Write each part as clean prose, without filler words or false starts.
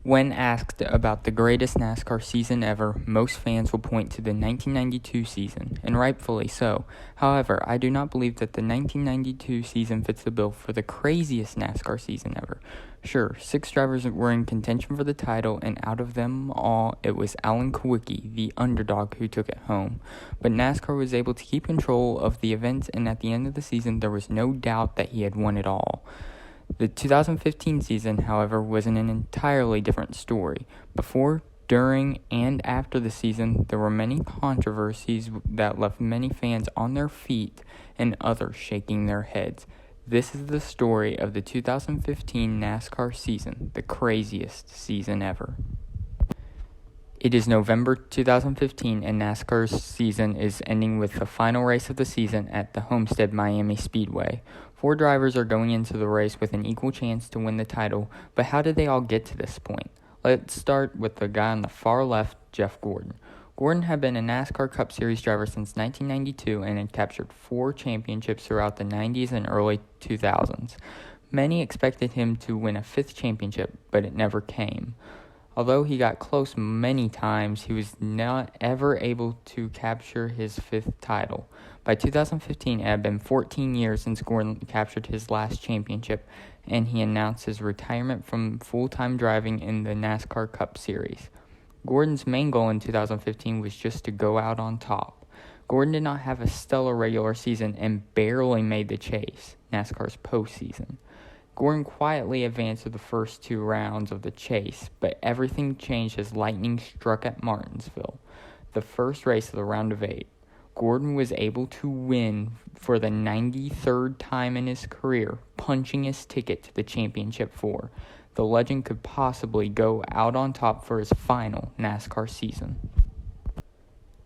When asked about the greatest NASCAR season ever, most fans will point to the 1992 season, and rightfully so. However, I do not believe that the 1992 season fits the bill for the craziest NASCAR season ever. Sure, 6 drivers were in contention for the title, and out of them all, it was Alan Kulwicki, the underdog, who took it home. But NASCAR was able to keep control of the events, and at the end of the season, there was no doubt that he had won it all. The 2015 season, however, was an entirely different story. Before, during, and after the season, there were many controversies that left many fans on their feet and others shaking their heads. This is the story of the 2015 NASCAR season, the craziest season ever. It is November 2015 and NASCAR's season is ending with the final race of the season at the Homestead Miami Speedway. 4 drivers are going into the race with an equal chance to win the title, but how did they all get to this point? Let's start with the guy on the far left, Jeff Gordon. Gordon had been a NASCAR Cup Series driver since 1992 and had captured 4 championships throughout the 90s and early 2000s. Many expected him to win a 5th championship, but it never came. Although he got close many times, he was not ever able to capture his 5th title. By 2015, it had been 14 years since Gordon captured his last championship, and he announced his retirement from full-time driving in the NASCAR Cup Series. Gordon's main goal in 2015 was just to go out on top. Gordon did not have a stellar regular season and barely made the chase, NASCAR's postseason. Gordon quietly advanced to the first 2 rounds of the chase, but everything changed as lightning struck at Martinsville, the first race of the round of 8. Gordon was able to win for the 93rd time in his career, punching his ticket to the championship 4. The legend could possibly go out on top for his final NASCAR season.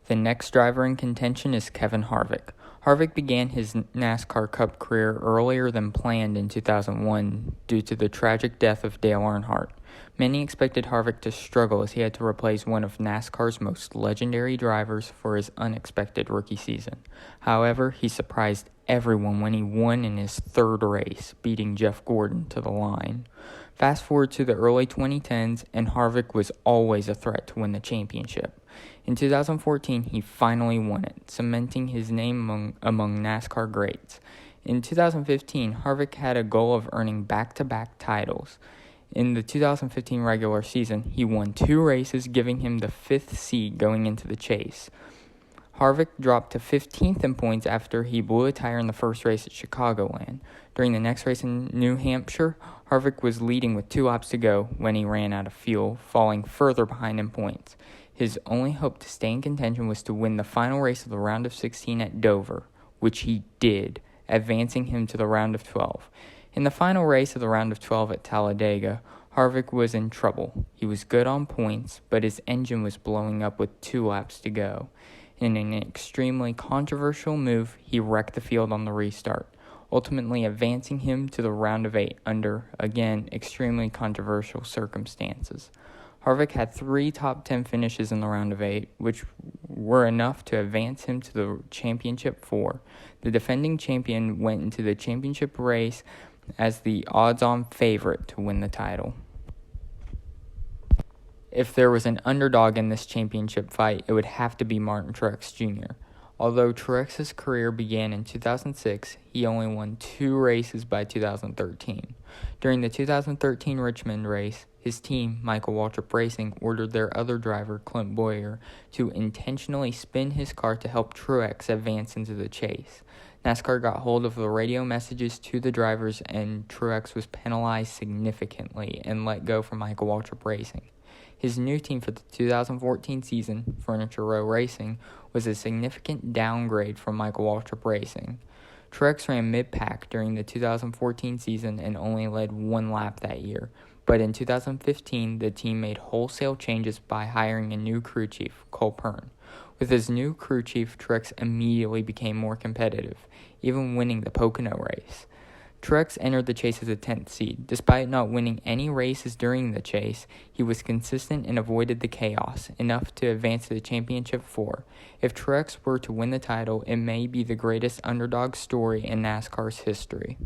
The next driver in contention is Kevin Harvick. Harvick began his NASCAR Cup career earlier than planned in 2001 due to the tragic death of Dale Earnhardt. Many expected Harvick to struggle as he had to replace one of NASCAR's most legendary drivers for his unexpected rookie season. However, he surprised everyone when he won in his 3rd race, beating Jeff Gordon to the line. Fast forward to the early 2010s, and Harvick was always a threat to win the championship. In 2014, he finally won it, cementing his name among NASCAR greats. In 2015, Harvick had a goal of earning back-to-back titles. In the 2015 regular season, he won 2 races, giving him the 5th seed going into the chase. Harvick dropped to 15th in points after he blew a tire in the first race at Chicagoland. During the next race in New Hampshire, Harvick was leading with 2 laps to go when he ran out of fuel, falling further behind in points. His only hope to stay in contention was to win the final race of the round of 16 at Dover, which he did, advancing him to the round of 12. In the final race of the round of 12 at Talladega, Harvick was in trouble. He was good on points, but his engine was blowing up with 2 laps to go. In an extremely controversial move, he wrecked the field on the restart, ultimately advancing him to the round of 8 under, again, extremely controversial circumstances. Harvick had 3 top 10 finishes in the round of 8, which were enough to advance him to the championship 4. The defending champion went into the championship race as the odds-on favorite to win the title. If there was an underdog in this championship fight, it would have to be Martin Truex Jr. Although Truex's career began in 2006, he only won 2 races by 2013. During the 2013 Richmond race, his team, Michael Waltrip Racing, ordered their other driver, Clint Bowyer, to intentionally spin his car to help Truex advance into the chase. NASCAR got hold of the radio messages to the drivers, and Truex was penalized significantly and let go from Michael Waltrip Racing. His new team for the 2014 season, Furniture Row Racing, was a significant downgrade from Michael Waltrip Racing. Truex ran mid-pack during the 2014 season and only led 1 lap that year, but in 2015 the team made wholesale changes by hiring a new crew chief, Cole Pearn. With his new crew chief, Truex immediately became more competitive, even winning the Pocono race. Truex entered the chase as a 10th seed. Despite not winning any races during the chase, he was consistent and avoided the chaos, enough to advance to the championship 4. If Truex were to win the title, it may be the greatest underdog story in NASCAR's history.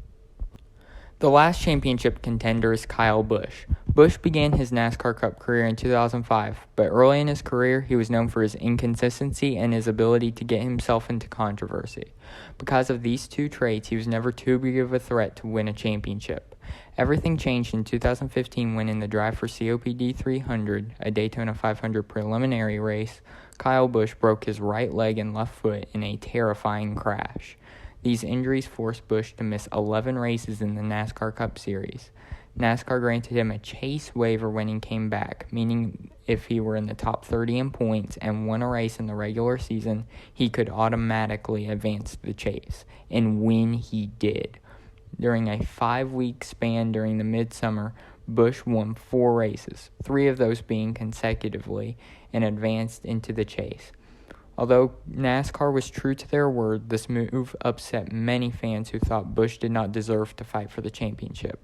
The last championship contender is Kyle Busch. Busch began his NASCAR Cup career in 2005, but early in his career, he was known for his inconsistency and his ability to get himself into controversy. Because of these two traits, he was never too big of a threat to win a championship. Everything changed in 2015 when, in the drive for COPD 300, a Daytona 500 preliminary race, Kyle Busch broke his right leg and left foot in a terrifying crash. These injuries forced Busch to miss 11 races in the NASCAR Cup Series. NASCAR granted him a chase waiver when he came back, meaning if he were in the top 30 in points and won a race in the regular season, he could automatically advance to the chase, and when he did. During a 5-week span during the midsummer, Busch won 4 races, 3 of those being consecutively, and advanced into the chase. Although NASCAR was true to their word, this move upset many fans who thought Busch did not deserve to fight for the championship.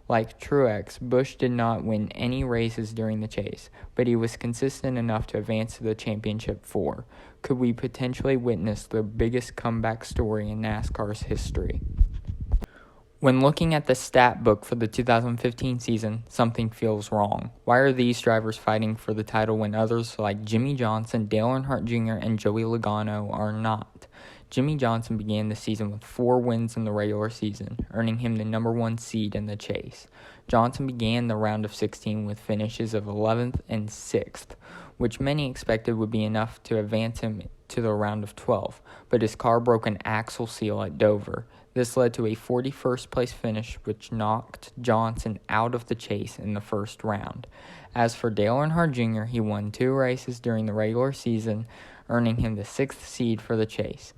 Like Truex, Busch did not win any races during the chase, but he was consistent enough to advance to the championship 4. Could we potentially witness the biggest comeback story in NASCAR's history? When looking at the stat book for the 2015 season, something feels wrong. Why are these drivers fighting for the title when others like Jimmie Johnson, Dale Earnhardt Jr., and Joey Logano are not? Jimmie Johnson began the season with 4 wins in the regular season, earning him the number 1 seed in the chase. Johnson began the round of 16 with finishes of 11th and 6th, which many expected would be enough to advance him to the round of 12, but his car broke an axle seal at Dover. This led to a 41st place finish, which knocked Johnson out of the chase in the first round. As for Dale Earnhardt Jr., he won 2 races during the regular season, earning him the 6th seed for the chase.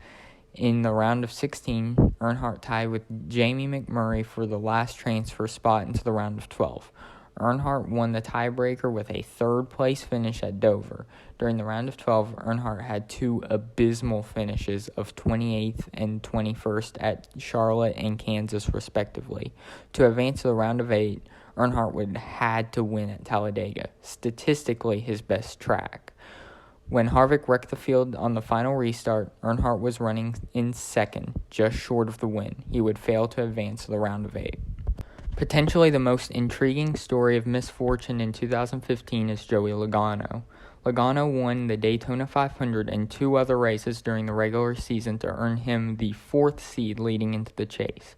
In the round of 16, Earnhardt tied with Jamie McMurray for the last transfer spot into the round of 12. Earnhardt won the tiebreaker with a 3rd place finish at Dover. During the round of 12, Earnhardt had 2 abysmal finishes of 28th and 21st at Charlotte and Kansas respectively. To advance to the round of 8, Earnhardt would have had to win at Talladega, statistically his best track. When Harvick wrecked the field on the final restart, Earnhardt was running in 2nd, just short of the win. He would fail to advance to the round of 8. Potentially the most intriguing story of misfortune in 2015 is Joey Logano. Logano won the Daytona 500 and 2 other races during the regular season to earn him the 4th seed leading into the chase.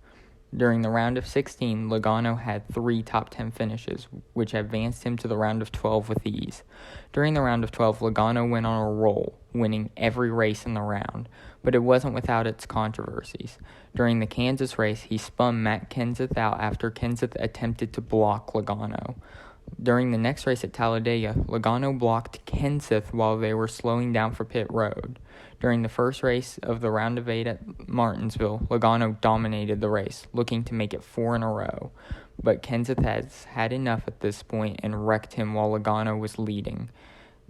During the round of 16, Logano had 3 top 10 finishes, which advanced him to the round of 12 with ease. During the round of 12, Logano went on a roll, winning every race in the round, but it wasn't without its controversies. During the Kansas race, he spun Matt Kenseth out after Kenseth attempted to block Logano. During the next race at Talladega, Logano blocked Kenseth while they were slowing down for pit road. During the first race of the round of 8 at Martinsville, Logano dominated the race, looking to make it 4 in a row. But Kenseth has had enough at this point and wrecked him while Logano was leading.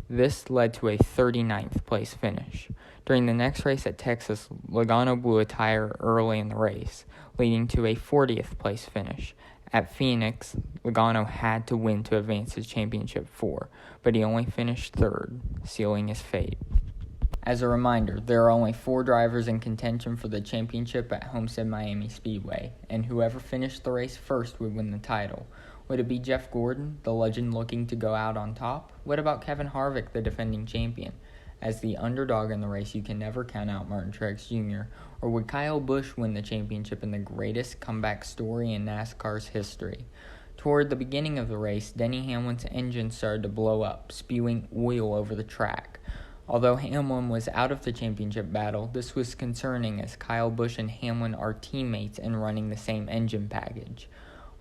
This led to a 39th place finish. During the next race at Texas, Logano blew a tire early in the race, leading to a 40th place finish. At Phoenix, Logano had to win to advance his championship 4, but he only finished 3rd, sealing his fate. As a reminder, there are only 4 drivers in contention for the championship at Homestead Miami Speedway, and whoever finished the race first would win the title. Would it be Jeff Gordon, the legend looking to go out on top? What about Kevin Harvick, the defending champion? As the underdog in the race, you can never count out Martin Truex Jr., or would Kyle Busch win the championship in the greatest comeback story in NASCAR's history? Toward the beginning of the race, Denny Hamlin's engine started to blow up, spewing oil over the track. Although Hamlin was out of the championship battle, this was concerning as Kyle Busch and Hamlin are teammates and running the same engine package.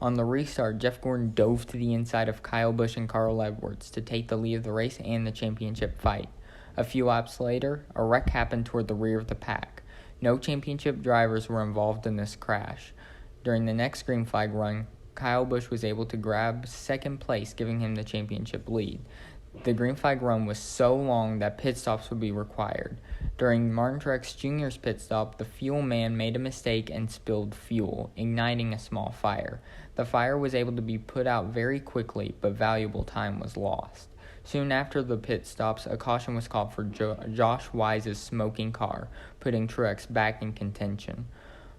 On the restart, Jeff Gordon dove to the inside of Kyle Busch and Carl Edwards to take the lead of the race and the championship fight. A few laps later, a wreck happened toward the rear of the pack. No championship drivers were involved in this crash. During the next green flag run, Kyle Busch was able to grab 2nd place, giving him the championship lead. The green flag run was so long that pit stops would be required. During Martin Truex Jr.'s pit stop, the fuel man made a mistake and spilled fuel, igniting a small fire. The fire was able to be put out very quickly, but valuable time was lost. Soon after the pit stops, a caution was called for Josh Wise's smoking car, putting Truex back in contention.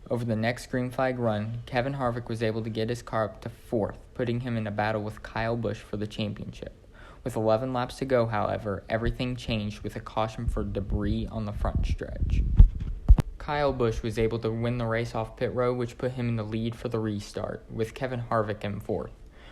Over the next green flag run, Kevin Harvick was able to get his car up to 4th, putting him in a battle with Kyle Busch for the championship. With 11 laps to go, however, everything changed with a caution for debris on the front stretch. Kyle Busch was able to win the race off pit road, which put him in the lead for the restart, with Kevin Harvick in 4th.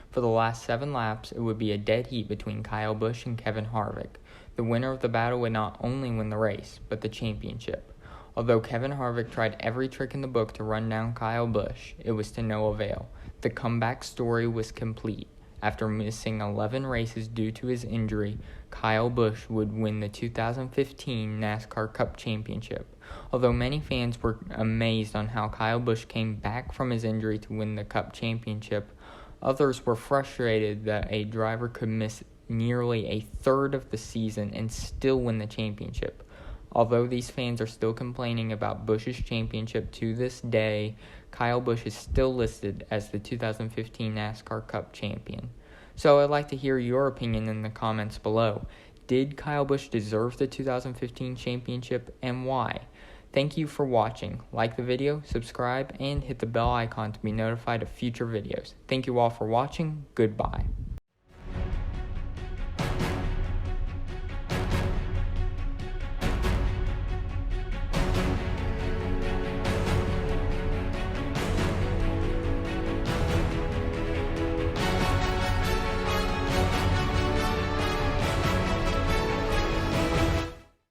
For the last 7 laps, it would be a dead heat between Kyle Busch and Kevin Harvick. The winner of the battle would not only win the race, but the championship. Although Kevin Harvick tried every trick in the book to run down Kyle Busch, it was to no avail. The comeback story was complete. After missing 11 races due to his injury, Kyle Busch would win the 2015 NASCAR Cup Championship. Although many fans were amazed on how Kyle Busch came back from his injury to win the Cup Championship, others were frustrated that a driver could miss nearly a third of the season and still win the championship. Although these fans are still complaining about Busch's championship to this day, Kyle Busch is still listed as the 2015 NASCAR Cup champion. So I'd like to hear your opinion in the comments below. Did Kyle Busch deserve the 2015 championship, and why? Thank you for watching. Like the video, subscribe, and hit the bell icon to be notified of future videos. Thank you all for watching. Goodbye.